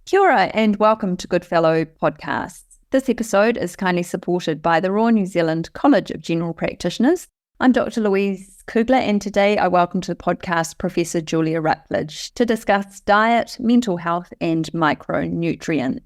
Kia ora and welcome to Goodfellow podcasts. This episode is kindly supported by the Royal New Zealand College of General Practitioners. I'm Dr. Louise Kugler, and today I welcome to the podcast Professor Julia Rucklidge to discuss diet, mental health and micronutrients.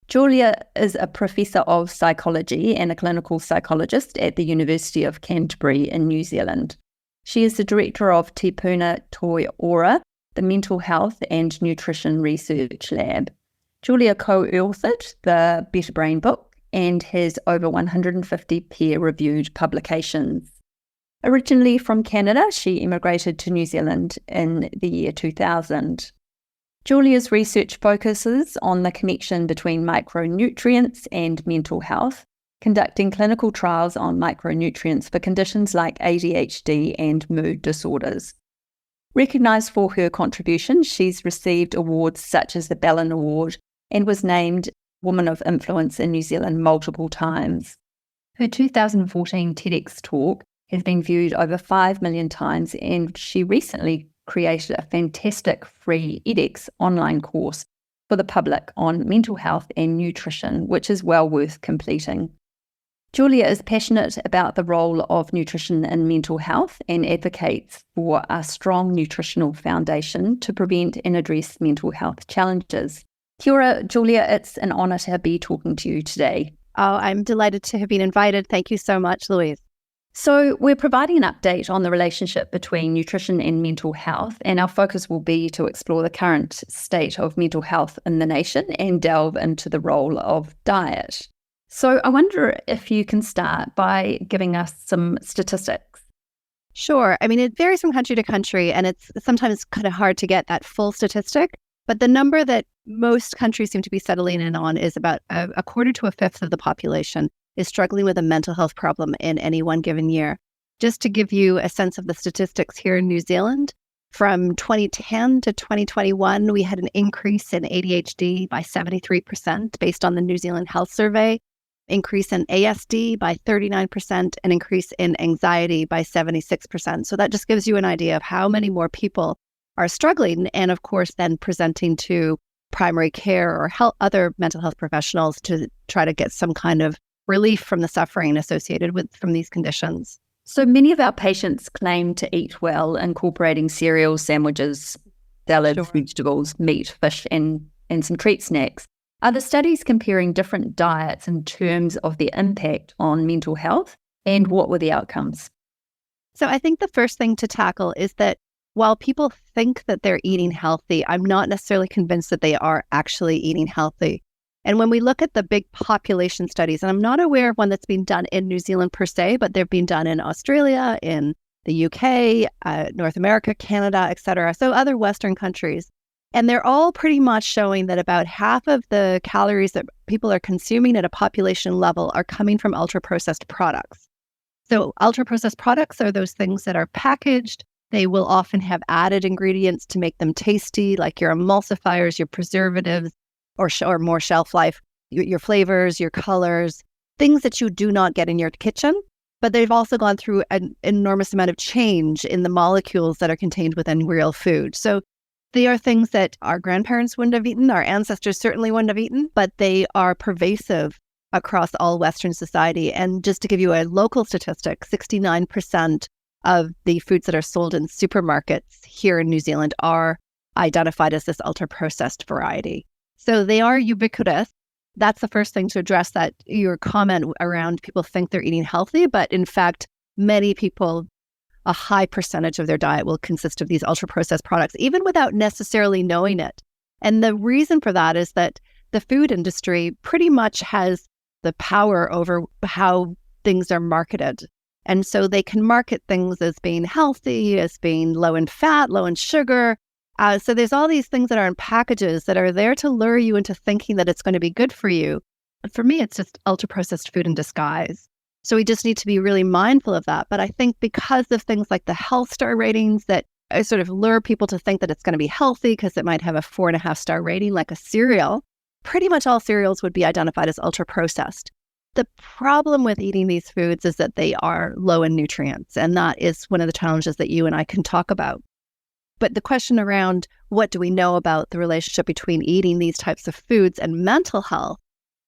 Julia is a professor of psychology and a clinical psychologist at the University of Canterbury in New Zealand. She is the director of Te Puna Toi Ora, the Mental Health and Nutrition Research Lab. Julia co-authored the Better Brain book and has over 150 peer-reviewed publications. Originally from Canada, she immigrated to New Zealand in the year 2000. Julia's research focuses on the connection between micronutrients and mental health, conducting clinical trials on micronutrients for conditions like ADHD and mood disorders. Recognised for her contribution, she's received awards such as the Bellin Award and was named Woman of Influence in New Zealand multiple times. Her 2014 TEDx talk has been viewed over 5 million times, and she recently created a fantastic free edX online course for the public on mental health and nutrition, which is well worth completing. Julia is passionate about the role of nutrition in mental health and advocates for a strong nutritional foundation to prevent and address mental health challenges. Kia ora, Julia, it's an honour to be talking to you today. Oh, I'm delighted to have been invited. Thank you so much, Louise. So we're providing an update on the relationship between nutrition and mental health, and our focus will be to explore the current state of mental health in the nation and delve into the role of diet. So I wonder if you can start by giving us some statistics. Sure. I mean, it varies from country to country, and it's sometimes kind of hard to get that full statistic. But the number that most countries seem to be settling in on is about a quarter to a fifth of the population is struggling with a mental health problem in any one given year. Just to give you a sense of the statistics here in New Zealand, from 2010 to 2021, we had an increase in ADHD by 73% based on the New Zealand Health Survey, increase in ASD by 39%, and increase in anxiety by 76%. So that just gives you an idea of how many more people are struggling, and of course then presenting to primary care or other mental health professionals to try to get some kind of relief from the suffering associated from these conditions. So many of our patients claim to eat well, incorporating cereals, sandwiches, salads, Sure. vegetables, meat, fish, and some treat snacks. Are the studies comparing different diets in terms of their impact on mental health, and what were the outcomes? So I think the first thing to tackle is that while people think that they're eating healthy, I'm not necessarily convinced that they are actually eating healthy. And when we look at the big population studies, and I'm not aware of one that's been done in New Zealand per se, but they've been done in Australia, in the UK, North America, Canada, etc. So other Western countries. And they're all pretty much showing that about half of the calories that people are consuming at a population level are coming from ultra-processed products. So ultra-processed products are those things that are packaged. They will often have added ingredients to make them tasty, like your emulsifiers, your preservatives, or more shelf life, your flavors, your colors, things that you do not get in your kitchen. But they've also gone through an enormous amount of change in the molecules that are contained within real food. So they are things that our grandparents wouldn't have eaten, our ancestors certainly wouldn't have eaten, but they are pervasive across all Western society. And just to give you a local statistic, 69% of the foods that are sold in supermarkets here in New Zealand are identified as this ultra-processed variety. So they are ubiquitous. That's the first thing to address, that your comment around people think they're eating healthy, but in fact, many people, a high percentage of their diet will consist of these ultra-processed products, even without necessarily knowing it. And the reason for that is that the food industry pretty much has the power over how things are marketed. And so they can market things as being healthy, as being low in fat, low in sugar. So there's all these things that are in packages that are there to lure you into thinking that it's going to be good for you. But for me, it's just ultra-processed food in disguise. So we just need to be really mindful of that. But I think because of things like the health star ratings that sort of lure people to think that it's going to be healthy because it might have a 4.5-star rating like a cereal, pretty much all cereals would be identified as ultra-processed. The problem with eating these foods is that they are low in nutrients, and that is one of the challenges that you and I can talk about. But the question around what do we know about the relationship between eating these types of foods and mental health,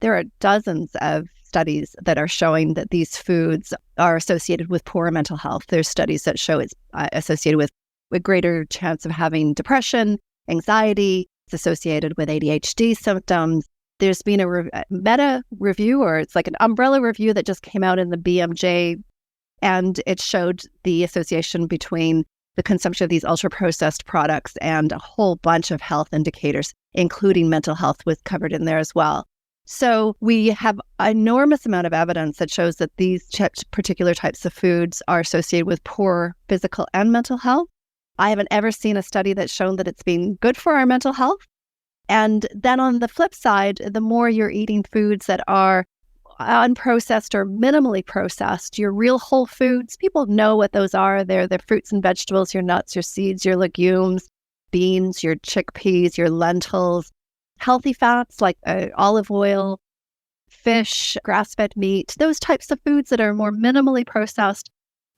there are dozens of studies that are showing that these foods are associated with poor mental health. There's studies that show it's associated with a greater chance of having depression, anxiety. It's associated with ADHD symptoms. There's been a meta review, or it's like an umbrella review that just came out in the BMJ, and it showed the association between the consumption of these ultra-processed products and a whole bunch of health indicators, including mental health was covered in there as well. So we have an enormous amount of evidence that shows that these particular types of foods are associated with poor physical and mental health. I haven't ever seen a study that's shown that it's been good for our mental health. And then on the flip side, the more you're eating foods that are unprocessed or minimally processed, your real whole foods, people know what those are. They're the fruits and vegetables, your nuts, your seeds, your legumes, beans, your chickpeas, your lentils, healthy fats like olive oil, fish, grass-fed meat, those types of foods that are more minimally processed.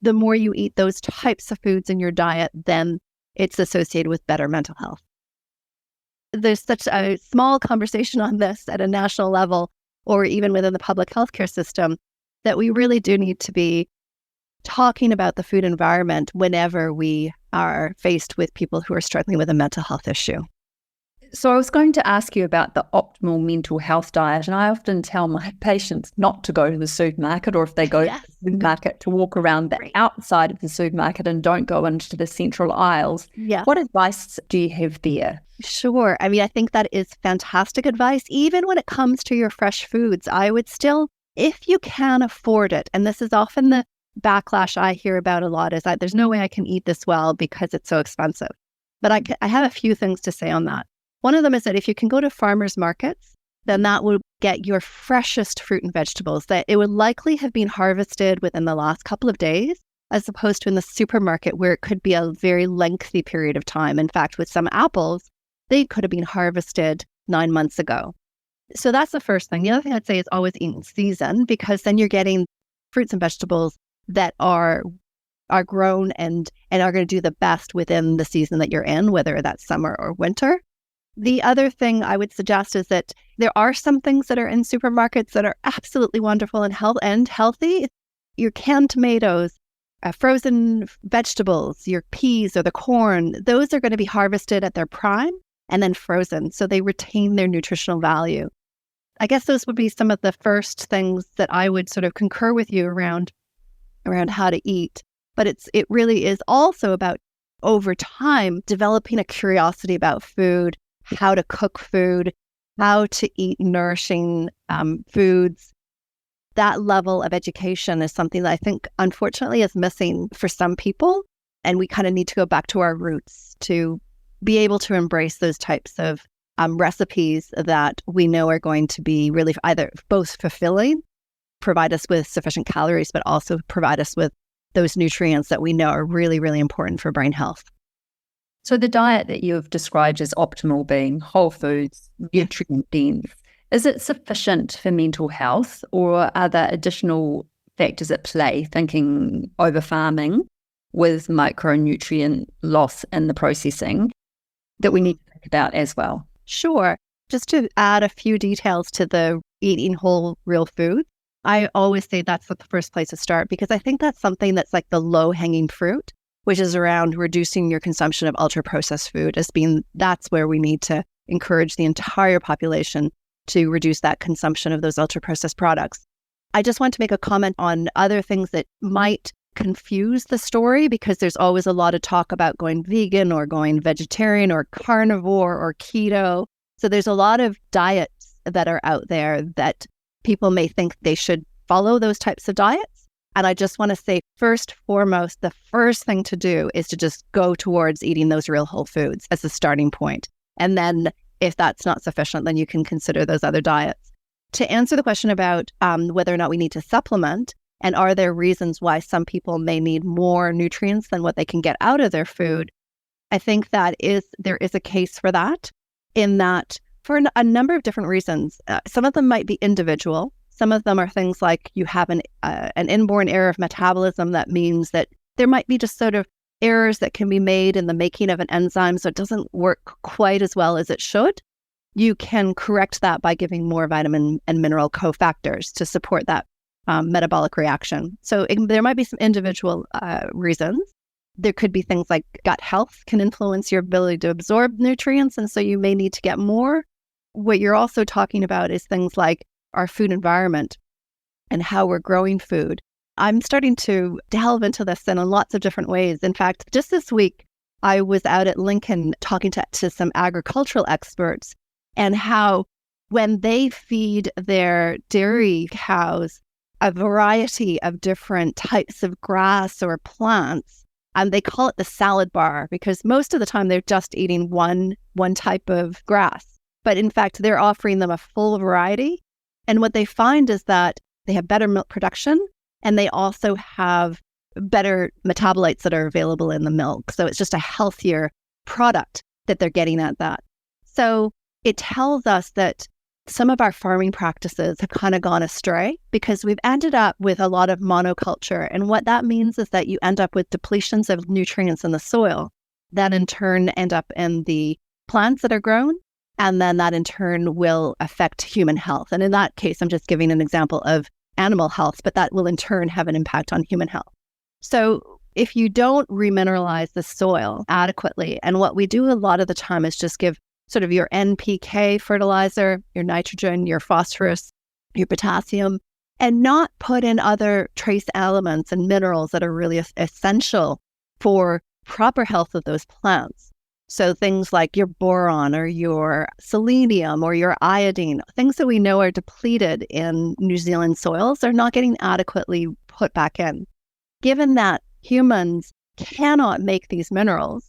The more you eat those types of foods in your diet, then it's associated with better mental health. There's such a small conversation on this at a national level, or even within the public healthcare system, that we really do need to be talking about the food environment whenever we are faced with people who are struggling with a mental health issue. So I was going to ask you about the optimal mental health diet, and I often tell my patients not to go to the supermarket, or if they go to the supermarket, to walk around the outside of the supermarket and don't go into the central aisles. Yeah. What advice do you have there? Sure. I mean, I think that is fantastic advice. Even when it comes to your fresh foods, I would still, if you can afford it, and this is often the backlash I hear about a lot, is that there's no way I can eat this well because it's so expensive. But I have a few things to say on that. One of them is that if you can go to farmers markets, then that will get your freshest fruit and vegetables that it would likely have been harvested within the last couple of days, as opposed to in the supermarket where it could be a very lengthy period of time. In fact, with some apples, they could have been harvested 9 months ago. So that's the first thing. The other thing I'd say is always eat in season, because then you're getting fruits and vegetables that are grown and are going to do the best within the season that you're in, whether that's summer or winter. The other thing I would suggest is that there are some things that are in supermarkets that are absolutely wonderful and healthy. Your canned tomatoes, frozen vegetables, your peas or the corn, those are going to be harvested at their prime and then frozen, so they retain their nutritional value. I guess those would be some of the first things that I would sort of concur with you around how to eat. But it really is also about, over time, developing a curiosity about food, how to cook food, how to eat nourishing foods. That level of education is something that I think, unfortunately, is missing for some people. And we kind of need to go back to our roots to be able to embrace those types of recipes that we know are going to be really either both fulfilling, provide us with sufficient calories, but also provide us with those nutrients that we know are really, really important for brain health. So the diet that you've described as optimal being whole foods, nutrient dense, is it sufficient for mental health, or are there additional factors at play, thinking over farming with micronutrient loss in the processing, that we need to think about as well? Sure. Just to add a few details to the eating whole real food, I always say that's the first place to start, because I think that's something that's like the low-hanging fruit, which is around reducing your consumption of ultra-processed food, as being that's where we need to encourage the entire population to reduce that consumption of those ultra-processed products. I just want to make a comment on other things that might confuse the story, because there's always a lot of talk about going vegan or going vegetarian or carnivore or keto. So there's a lot of diets that are out there that people may think they should follow those types of diets. And I just want to say, first, foremost, the first thing to do is to just go towards eating those real whole foods as a starting point. And then if that's not sufficient, then you can consider those other diets. To answer the question about whether or not we need to supplement, and are there reasons why some people may need more nutrients than what they can get out of their food, I think that there is a case for that, in that for a number of different reasons. Some of them might be individual. Some of them are things like you have an inborn error of metabolism that means that there might be just sort of errors that can be made in the making of an enzyme so it doesn't work quite as well as it should, you can correct that by giving more vitamin and mineral cofactors to support that metabolic reaction. So there might be some individual reasons. There could be things like gut health can influence your ability to absorb nutrients, and so you may need to get more. What you're also talking about is things like our food environment and how we're growing food. I'm starting to delve into this in lots of different ways. In fact, just this week, I was out at Lincoln talking to some agricultural experts and how when they feed their dairy cows a variety of different types of grass or plants, and they call it the salad bar because most of the time they're just eating one type of grass. But in fact, they're offering them a full variety. And what they find is that they have better milk production and they also have better metabolites that are available in the milk. So it's just a healthier product that they're getting at that. So it tells us that some of our farming practices have kind of gone astray because we've ended up with a lot of monoculture. And what that means is that you end up with depletions of nutrients in the soil that in turn end up in the plants that are grown. And then that in turn will affect human health. And in that case, I'm just giving an example of animal health, but that will in turn have an impact on human health. So if you don't remineralize the soil adequately, and what we do a lot of the time is just give sort of your NPK fertilizer, your nitrogen, your phosphorus, your potassium, and not put in other trace elements and minerals that are really essential for proper health of those plants. So things like your boron or your selenium or your iodine, things that we know are depleted in New Zealand soils are not getting adequately put back in. Given that humans cannot make these minerals,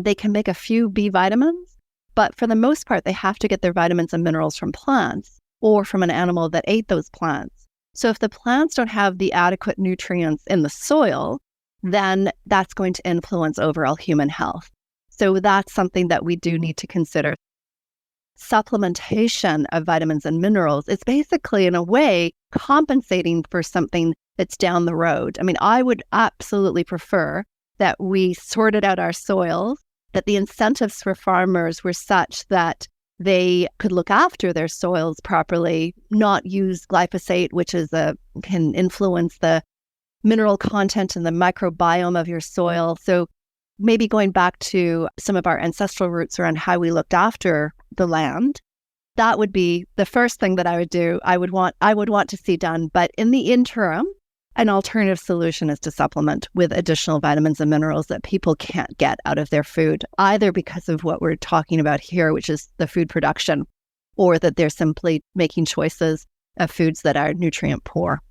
they can make a few B vitamins, but for the most part, they have to get their vitamins and minerals from plants or from an animal that ate those plants. So if the plants don't have the adequate nutrients in the soil, then that's going to influence overall human health. So that's something that we do need to consider. Supplementation of vitamins and minerals is basically, in a way, compensating for something that's down the road. I mean, I would absolutely prefer that we sorted out our soils, that the incentives for farmers were such that they could look after their soils properly, not use glyphosate, which can influence the mineral content and the microbiome of your soil. So maybe going back to some of our ancestral roots around how we looked after the land, that would be the first thing that I would do. I would want to see done. But in the interim, an alternative solution is to supplement with additional vitamins and minerals that people can't get out of their food, either because of what we're talking about here, which is the food production, or that they're simply making choices of foods that are nutrient poor.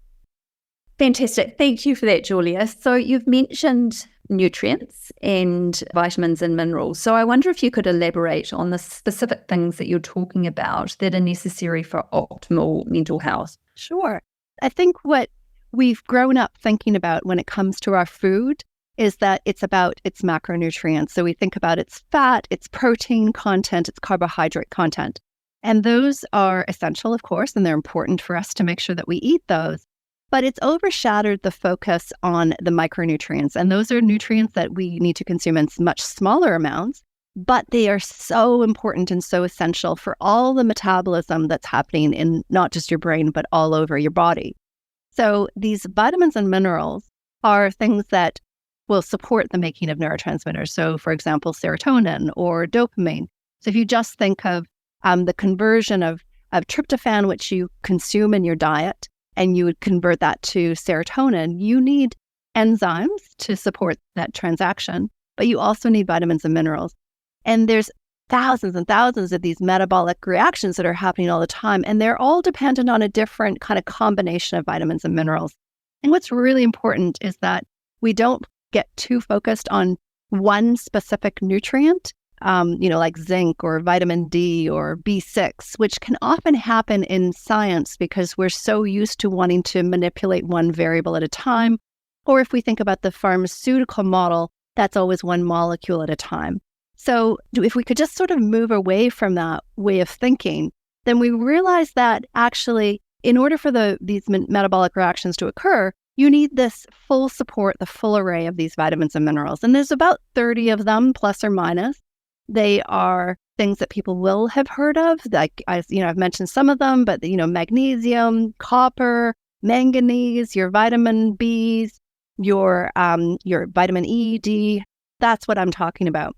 Fantastic. Thank you for that, Julia. So you've mentioned nutrients and vitamins and minerals. So I wonder if you could elaborate on the specific things that you're talking about that are necessary for optimal mental health. Sure. I think what we've grown up thinking about when it comes to our food is that it's about its macronutrients. So we think about its fat, its protein content, its carbohydrate content. And those are essential, of course, and they're important for us to make sure that we eat those. But it's overshadowed the focus on the micronutrients. And those are nutrients that we need to consume in much smaller amounts, but they are so important and so essential for all the metabolism that's happening in not just your brain, but all over your body. So these vitamins and minerals are things that will support the making of neurotransmitters. So for example, serotonin or dopamine. So if you just think of the conversion of tryptophan, which you consume in your diet, and you would convert that to serotonin, you need enzymes to support that transaction, but you also need vitamins and minerals. And there's thousands and thousands of these metabolic reactions that are happening all the time, and they're all dependent on a different kind of combination of vitamins and minerals. And what's really important is that we don't get too focused on one specific nutrient, like zinc or vitamin D or B6, which can often happen in science because we're so used to wanting to manipulate one variable at a time. Or if we think about the pharmaceutical model, that's always one molecule at a time. So if we could just sort of move away from that way of thinking, then we realize that actually, in order for these metabolic reactions to occur, you need this full support, the full array of these vitamins and minerals. And there's about 30 of them, plus or minus. They are things that people will have heard of. Like, I've mentioned some of them, but, magnesium, copper, manganese, your vitamin Bs, your vitamin E, D. That's what I'm talking about.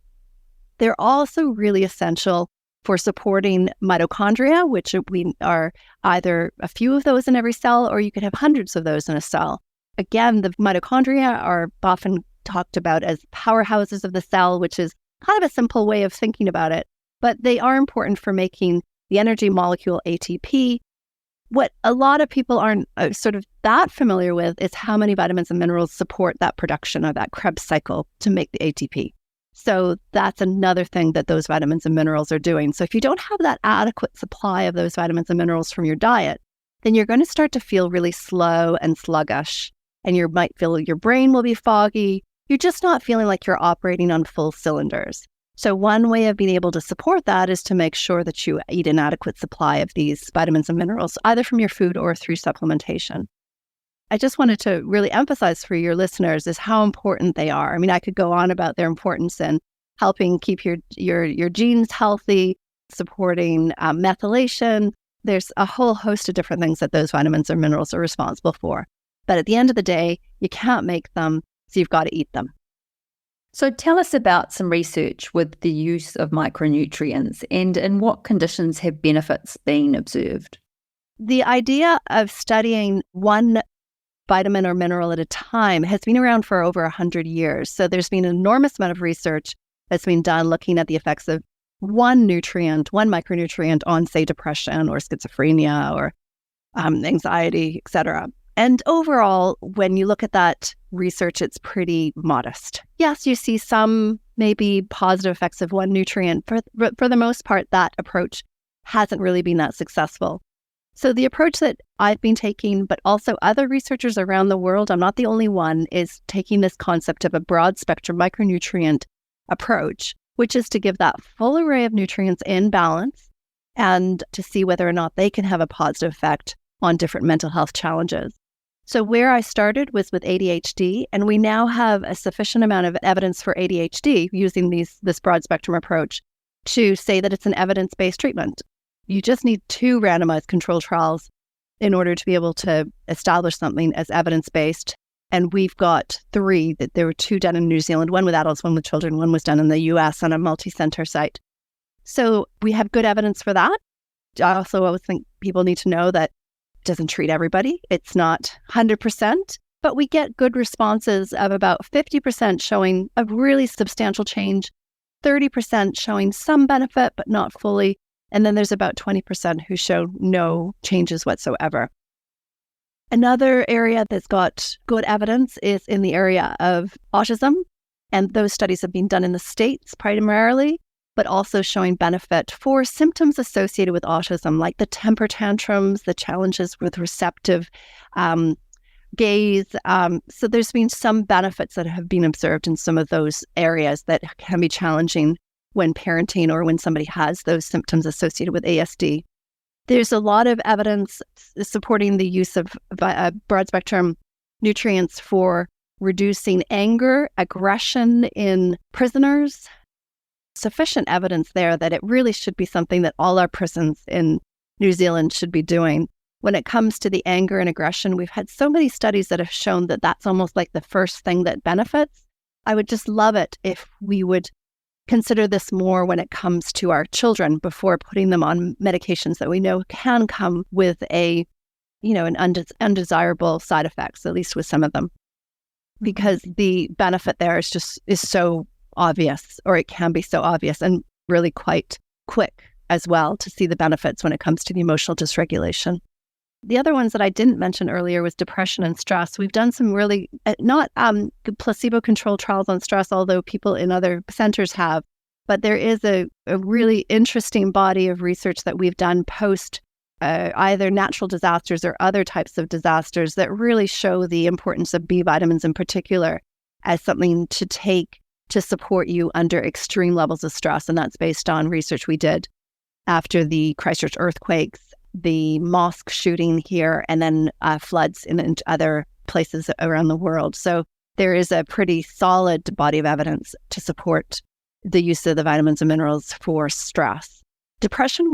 They're also really essential for supporting mitochondria, which we are either a few of those in every cell, or you could have hundreds of those in a cell. Again, the mitochondria are often talked about as powerhouses of the cell, which is kind of a simple way of thinking about it, but they are important for making the energy molecule ATP. What a lot of people aren't sort of that familiar with is how many vitamins and minerals support that production of that Krebs cycle to make the ATP. So that's another thing that those vitamins and minerals are doing. So if you don't have that adequate supply of those vitamins and minerals from your diet, then you're going to start to feel really slow and sluggish, and you might feel your brain will be foggy. You're just not feeling like you're operating on full cylinders. So one way of being able to support that is to make sure that you eat an adequate supply of these vitamins and minerals, either from your food or through supplementation. I just wanted to really emphasize for your listeners is how important they are. I mean, I could go on about their importance in helping keep your genes healthy, supporting methylation. There's a whole host of different things that those vitamins or minerals are responsible for. But at the end of the day, you can't make them, so you've got to eat them. So tell us about some research with the use of micronutrients, and in what conditions have benefits been observed? The idea of studying one vitamin or mineral at a time has been around for over 100 years. So there's been an enormous amount of research that's been done looking at the effects of one micronutrient on, say, depression or schizophrenia or anxiety, etc. And overall, when you look at that research, it's pretty modest. Yes, you see some maybe positive effects of one nutrient, but for the most part, that approach hasn't really been that successful. So the approach that I've been taking, but also other researchers around the world, I'm not the only one, is taking this concept of a broad spectrum micronutrient approach, which is to give that full array of nutrients in balance and to see whether or not they can have a positive effect on different mental health challenges. So where I started was with ADHD, and we now have a sufficient amount of evidence for ADHD using this broad spectrum approach to say that it's an evidence-based treatment. You just need 2 randomized control trials in order to be able to establish something as evidence-based. And we've got 3, that there were 2 done in New Zealand, one with adults, one with children, one was done in the US on a multi-center site. So we have good evidence for that. I also always think people need to know that it doesn't treat everybody. It's not 100%, but we get good responses of about 50% showing a really substantial change, 30% showing some benefit, but not fully. And then there's about 20% who show no changes whatsoever. Another area that's got good evidence is in the area of autism. And those studies have been done in the States primarily, but also showing benefit for symptoms associated with autism, like the temper tantrums, the challenges with receptive gaze. So there's been some benefits that have been observed in some of those areas that can be challenging when parenting or when somebody has those symptoms associated with ASD. There's a lot of evidence supporting the use of broad spectrum nutrients for reducing anger, aggression in prisoners. Sufficient evidence there that it really should be something that all our prisons in New Zealand should be doing. When it comes to the anger and aggression, we've had so many studies that have shown that that's almost like the first thing that benefits. I would just love it if we would consider this more when it comes to our children before putting them on medications that we know can come with an undesirable side effects, at least with some of them, because the benefit there is so obvious, or it can be so obvious and really quite quick as well to see the benefits when it comes to the emotional dysregulation. The other ones that I didn't mention earlier was depression and stress. We've done some really not placebo-controlled trials on stress, although people in other centers have, but there is a really interesting body of research that we've done post either natural disasters or other types of disasters that really show the importance of B vitamins in particular as something to take to support you under extreme levels of stress. And that's based on research we did after the Christchurch earthquakes, the mosque shooting here, and then floods in other places around the world. So there is a pretty solid body of evidence to support the use of the vitamins and minerals for stress. Depression,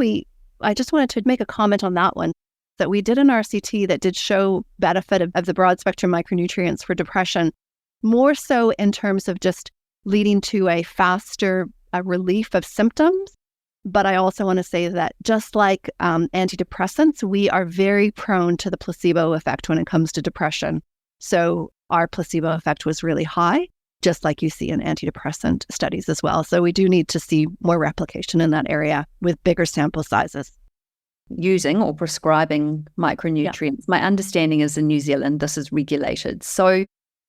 I just wanted to make a comment on that one, that we did an RCT that did show benefit of the broad spectrum micronutrients for depression, more so in terms of just leading to a faster relief of symptoms. But I also want to say that just like antidepressants, we are very prone to the placebo effect when it comes to depression. So our placebo effect was really high, just like you see in antidepressant studies as well. So we do need to see more replication in that area with bigger sample sizes. Using or prescribing micronutrients. Yeah. My understanding is in New Zealand, this is regulated. So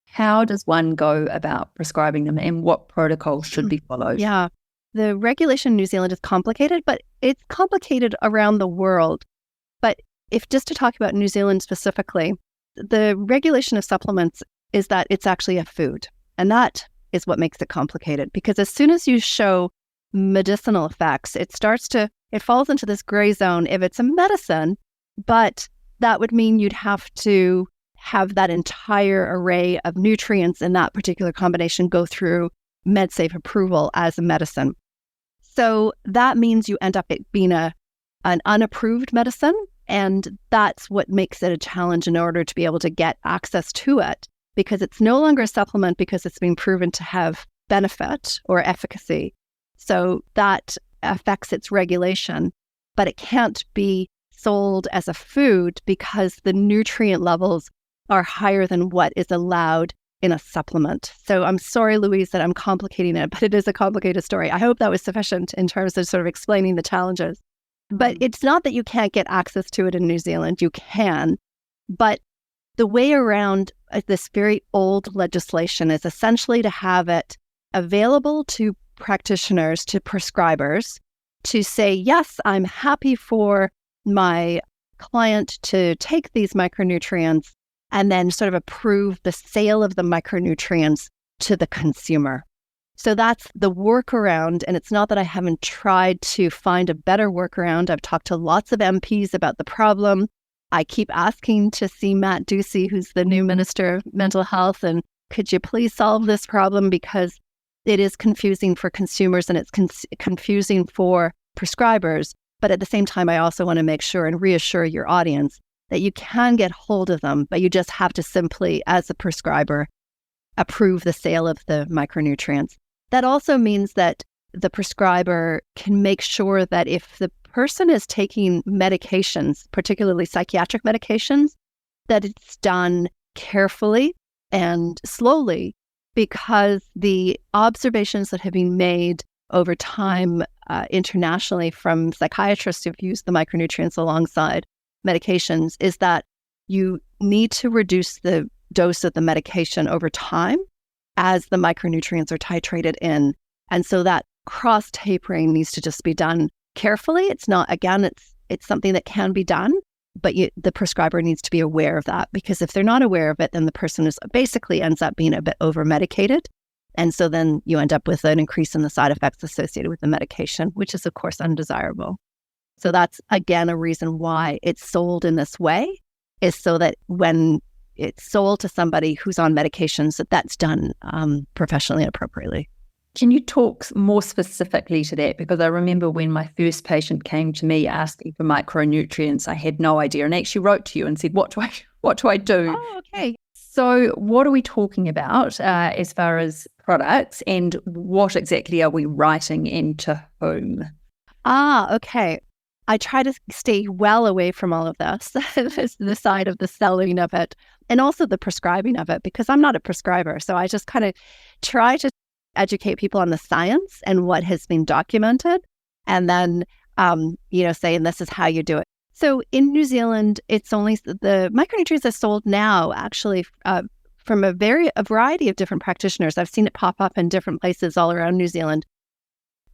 how does one go about prescribing them and what protocols should be followed? Yeah, the regulation in New Zealand is complicated, but it's complicated around the world. But if just to talk about New Zealand specifically, the regulation of supplements is that it's actually a food. And that is what makes it complicated, because as soon as you show medicinal effects, it falls into this gray zone if it's a medicine, but that would mean you'd have to have that entire array of nutrients in that particular combination go through MedSafe approval as a medicine. So that means you end up it being an unapproved medicine, and that's what makes it a challenge in order to be able to get access to it, because it's no longer a supplement because it's been proven to have benefit or efficacy. So that affects its regulation, but it can't be sold as a food because the nutrient levels are higher than what is allowed in a supplement. So I'm sorry, Louise, that I'm complicating it, but it is a complicated story. I hope that was sufficient in terms of sort of explaining the challenges. But it's not that you can't get access to it in New Zealand. You can, but the way around this very old legislation is essentially to have it available to practitioners, to prescribers, to say, yes, I'm happy for my client to take these micronutrients, and then sort of approve the sale of the micronutrients to the consumer. So that's the workaround. And it's not that I haven't tried to find a better workaround. I've talked to lots of MPs about the problem. I keep asking to see Matt Ducey, who's the new Minister of Mental Health, and could you please solve this problem, because it is confusing for consumers and it's confusing for prescribers. But at the same time, I also want to make sure and reassure your audience that you can get hold of them, but you just have to simply, as a prescriber, approve the sale of the micronutrients. That also means that the prescriber can make sure that if the person is taking medications, particularly psychiatric medications, that it's done carefully and slowly, because the observations that have been made over time internationally from psychiatrists who've used the micronutrients alongside medications is that you need to reduce the dose of the medication over time as the micronutrients are titrated in. And so that cross tapering needs to just be done carefully. It's not, again, it's something that can be done, but the prescriber needs to be aware of that, because if they're not aware of it, then the person basically ends up being a bit over medicated. And so then you end up with an increase in the side effects associated with the medication, which is of course undesirable. So that's, again, a reason why it's sold in this way, is so that when it's sold to somebody who's on medications, that's done professionally and appropriately. Can you talk more specifically to that? Because I remember when my first patient came to me asking for micronutrients, I had no idea, and actually wrote to you and said, what do I do? Oh, okay. So what are we talking about as far as products, and what exactly are we writing into whom? Okay. I try to stay well away from all of this, the side of the selling of it and also the prescribing of it, because I'm not a prescriber. So I just kind of try to educate people on the science and what has been documented, and then, saying this is how you do it. So in New Zealand, it's only the micronutrients are sold now, actually, from a variety of different practitioners. I've seen it pop up in different places all around New Zealand.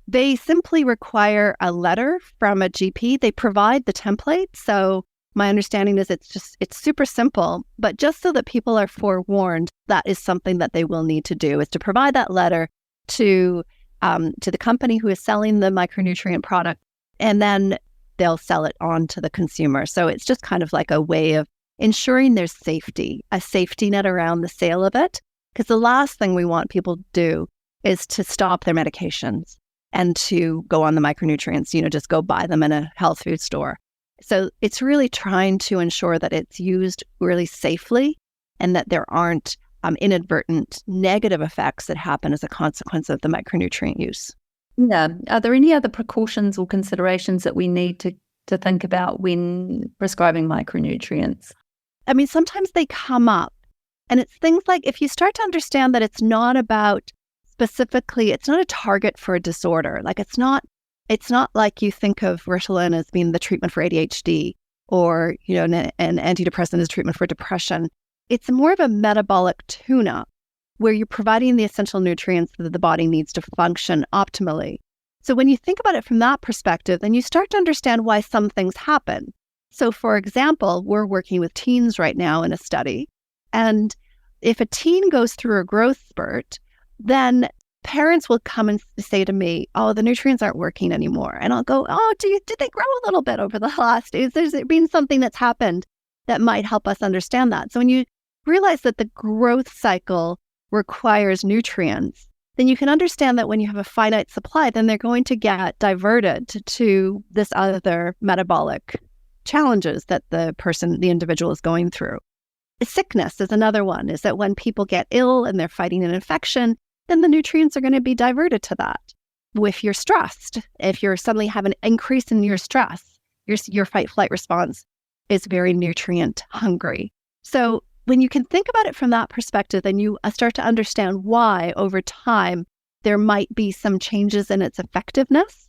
They simply require a letter from a GP. They provide the template. So my understanding is it's super simple, but just so that people are forewarned, that is something that they will need to do, is to provide that letter to the company who is selling the micronutrient product, and then they'll sell it on to the consumer. So it's just kind of like a way of ensuring there's safety, a safety net around the sale of it. Because the last thing we want people to do is to stop their medications and to go on the micronutrients, just go buy them in a health food store. So it's really trying to ensure that it's used really safely and that there aren't inadvertent negative effects that happen as a consequence of the micronutrient use. Yeah. Are there any other precautions or considerations that we need to think about when prescribing micronutrients? I mean, sometimes they come up, and it's things like if you start to understand that it's not about specifically, it's not a target for a disorder. Like it's not like you think of Ritalin as being the treatment for ADHD or, an antidepressant as treatment for depression. It's more of a metabolic tune-up where you're providing the essential nutrients that the body needs to function optimally. So when you think about it from that perspective, then you start to understand why some things happen. So for example, we're working with teens right now in a study. And if a teen goes through a growth spurt, then parents will come and say to me, oh, the nutrients aren't working anymore. And I'll go, oh, did they grow a little bit over the last days? There's been something that's happened that might help us understand that. So when you realize that the growth cycle requires nutrients, then you can understand that when you have a finite supply, then they're going to get diverted to this other metabolic challenges that the individual is going through. Sickness is another one, is that when people get ill and they're fighting an infection, then the nutrients are going to be diverted to that. If you're stressed, if you're suddenly have an increase in your stress, your fight-flight response is very nutrient hungry. So when you can think about it from that perspective, then you start to understand why over time there might be some changes in its effectiveness.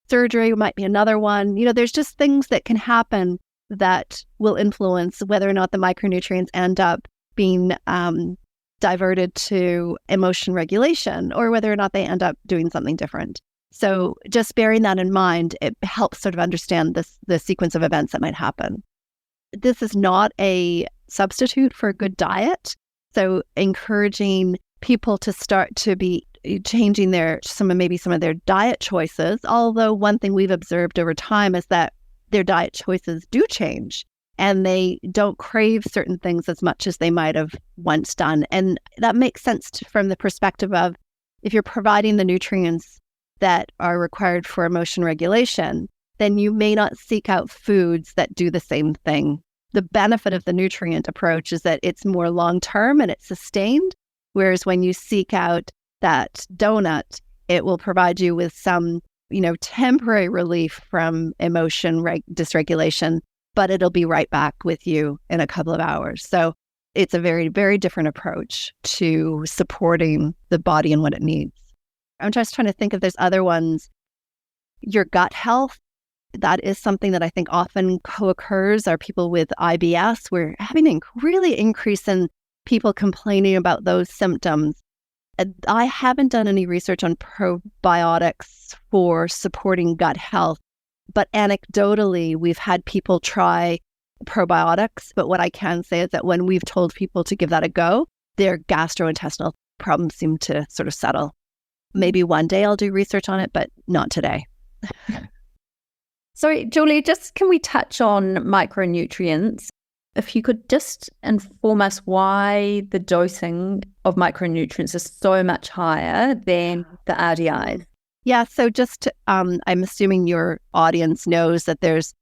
Surgery might be another one. There's just things that can happen that will influence whether or not the micronutrients end up being diverted to emotion regulation or whether or not they end up doing something different. So just bearing that in mind, it helps sort of understand the sequence of events that might happen. This is not a substitute for a good diet. So encouraging people to start to be changing some of their diet choices. Although one thing we've observed over time is that their diet choices do change and they don't crave certain things as much as they might have once done. And that makes sense from the perspective of if you're providing the nutrients that are required for emotion regulation, then you may not seek out foods that do the same thing. The benefit of the nutrient approach is that it's more long-term and it's sustained, whereas when you seek out that donut, it will provide you with some, temporary relief from emotion dysregulation, but it'll be right back with you in a couple of hours. So it's a very, very different approach to supporting the body and what it needs. I'm just trying to think if there's other ones. Your gut health. That is something that I think often co-occurs are people with IBS. We're having a really increase in people complaining about those symptoms. I haven't done any research on probiotics for supporting gut health, but anecdotally, we've had people try probiotics. But what I can say is that when we've told people to give that a go, their gastrointestinal problems seem to sort of settle. Maybe one day I'll do research on it, but not today. So, Julie, can we touch on micronutrients? If you could just inform us why the dosing of micronutrients is so much higher than the RDIs. Yeah, so I'm assuming your audience knows that there's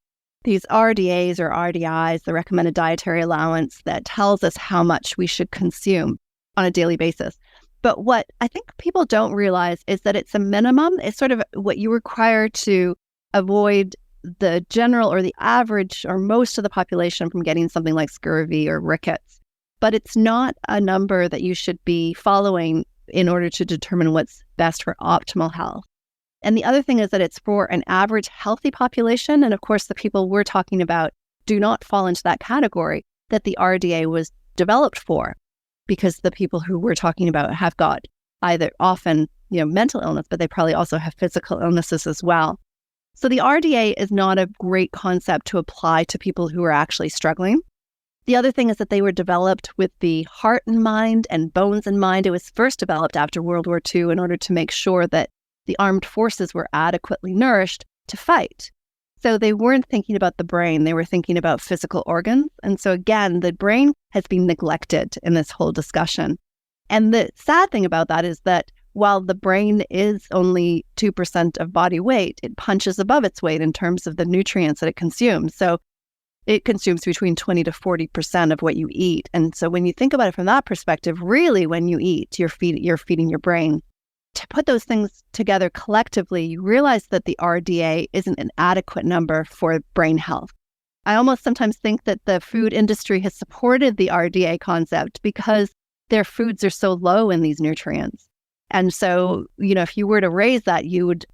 these RDAs or RDIs, the recommended dietary allowance, that tells us how much we should consume on a daily basis. But what I think people don't realize is that it's a minimum. It's sort of what you require to avoid the general or the average or most of the population from getting something like scurvy or rickets. But it's not a number that you should be following in order to determine what's best for optimal health. And the other thing is that it's for an average healthy population. And of course, the people we're talking about do not fall into that category that the RDA was developed for, because the people who we're talking about have got either often, mental illness, but they probably also have physical illnesses as well. So the RDA is not a great concept to apply to people who are actually struggling. The other thing is that they were developed with the heart in mind and bones in mind. It was first developed after World War II in order to make sure that the armed forces were adequately nourished to fight. So they weren't thinking about the brain, they were thinking about physical organs. And so again, the brain has been neglected in this whole discussion. And the sad thing about that is that while the brain is only 2% of body weight, it punches above its weight in terms of the nutrients that it consumes. So it consumes between 20 to 40% of what you eat. And so when you think about it from that perspective, really when you eat, you're feeding your brain. To put those things together collectively, you realize that the RDA isn't an adequate number for brain health. I almost sometimes think that the food industry has supported the RDA concept because their foods are so low in these nutrients. And so, if you were to raise that, you would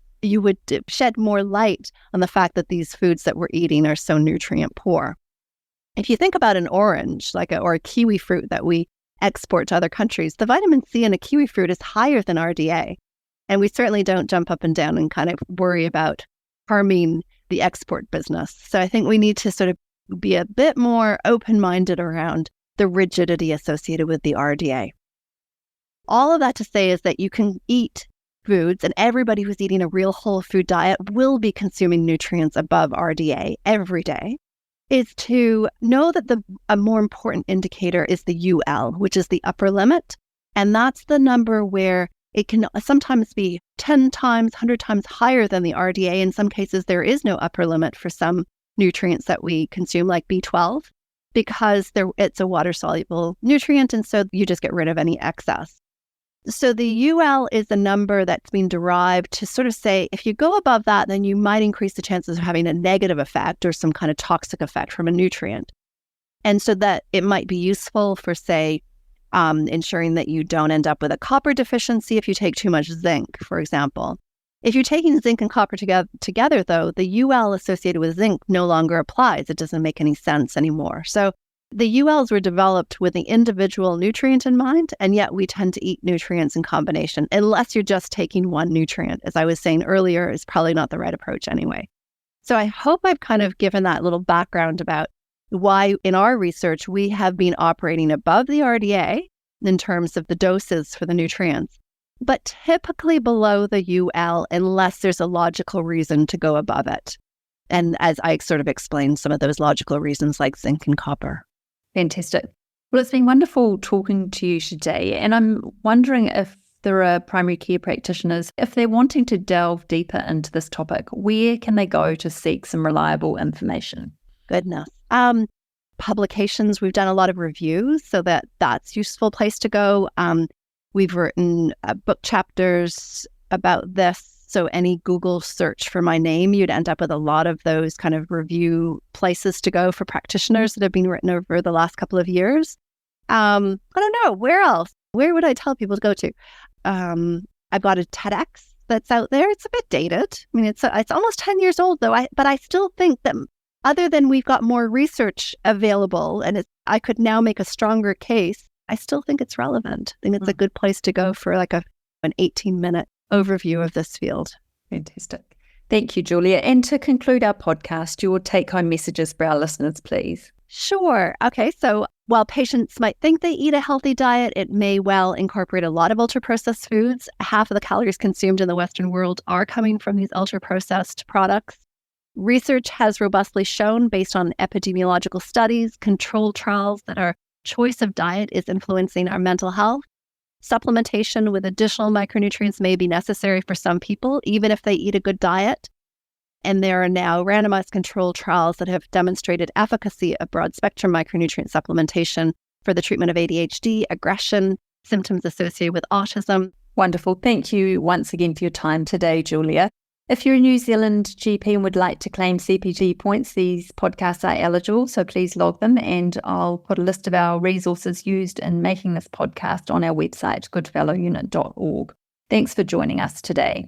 shed more light on the fact that these foods that we're eating are so nutrient poor. If you think about an orange, or a kiwi fruit that we export to other countries, the vitamin C in a kiwi fruit is higher than RDA. And we certainly don't jump up and down and kind of worry about harming the export business. So I think we need to sort of be a bit more open-minded around the rigidity associated with the RDA. All of that to say is that you can eat foods, and everybody who's eating a real whole food diet will be consuming nutrients above RDA every day, is to know that a more important indicator is the UL, which is the upper limit. And that's the number where it can sometimes be 10 times, 100 times higher than the RDA. In some cases, there is no upper limit for some nutrients that we consume, like B12, because it's a water-soluble nutrient, and so you just get rid of any excess. So the UL is a number that's been derived to sort of say, if you go above that, then you might increase the chances of having a negative effect or some kind of toxic effect from a nutrient. And so that it might be useful for, say, ensuring that you don't end up with a copper deficiency if you take too much zinc, for example. If you're taking zinc and copper together, though, the UL associated with zinc no longer applies. It doesn't make any sense anymore. So the ULs were developed with the individual nutrient in mind, and yet we tend to eat nutrients in combination, unless you're just taking one nutrient. As I was saying earlier, is probably not the right approach anyway. So I hope I've kind of given that little background about why in our research we have been operating above the RDA in terms of the doses for the nutrients, but typically below the UL unless there's a logical reason to go above it. And as I sort of explained, some of those logical reasons like zinc and copper. Fantastic. Well, it's been wonderful talking to you today. And I'm wondering if there are primary care practitioners, if they're wanting to delve deeper into this topic, where can they go to seek some reliable information? Goodness. Publications, we've done a lot of reviews, so that's a useful place to go. We've written book chapters about this. So any Google search for my name, you'd end up with a lot of those kind of review places to go for practitioners that have been written over the last couple of years. I don't know, where else? Where would I tell people to go to? I've got a TEDx that's out there. It's a bit dated. I mean, it's almost 10 years old though. But I still think that other than we've got more research available and I could now make a stronger case, I still think it's relevant. I think it's a good place to go for like an 18-minute overview of this field. Fantastic. Thank you, Julia. And to conclude our podcast, your take-home messages for our listeners, please. Sure. Okay. So while patients might think they eat a healthy diet, it may well incorporate a lot of ultra-processed foods. Half of the calories consumed in the Western world are coming from these ultra-processed products. Research has robustly shown, based on epidemiological studies, controlled trials, that our choice of diet is influencing our mental health. Supplementation with additional micronutrients may be necessary for some people, even if they eat a good diet. And there are now randomized controlled trials that have demonstrated efficacy of broad-spectrum micronutrient supplementation for the treatment of ADHD, aggression, symptoms associated with autism. Wonderful. Thank you once again for your time today, Julia. If you're a New Zealand GP and would like to claim CPD points, these podcasts are eligible, so please log them, and I'll put a list of our resources used in making this podcast on our website, goodfellowunit.org. Thanks for joining us today.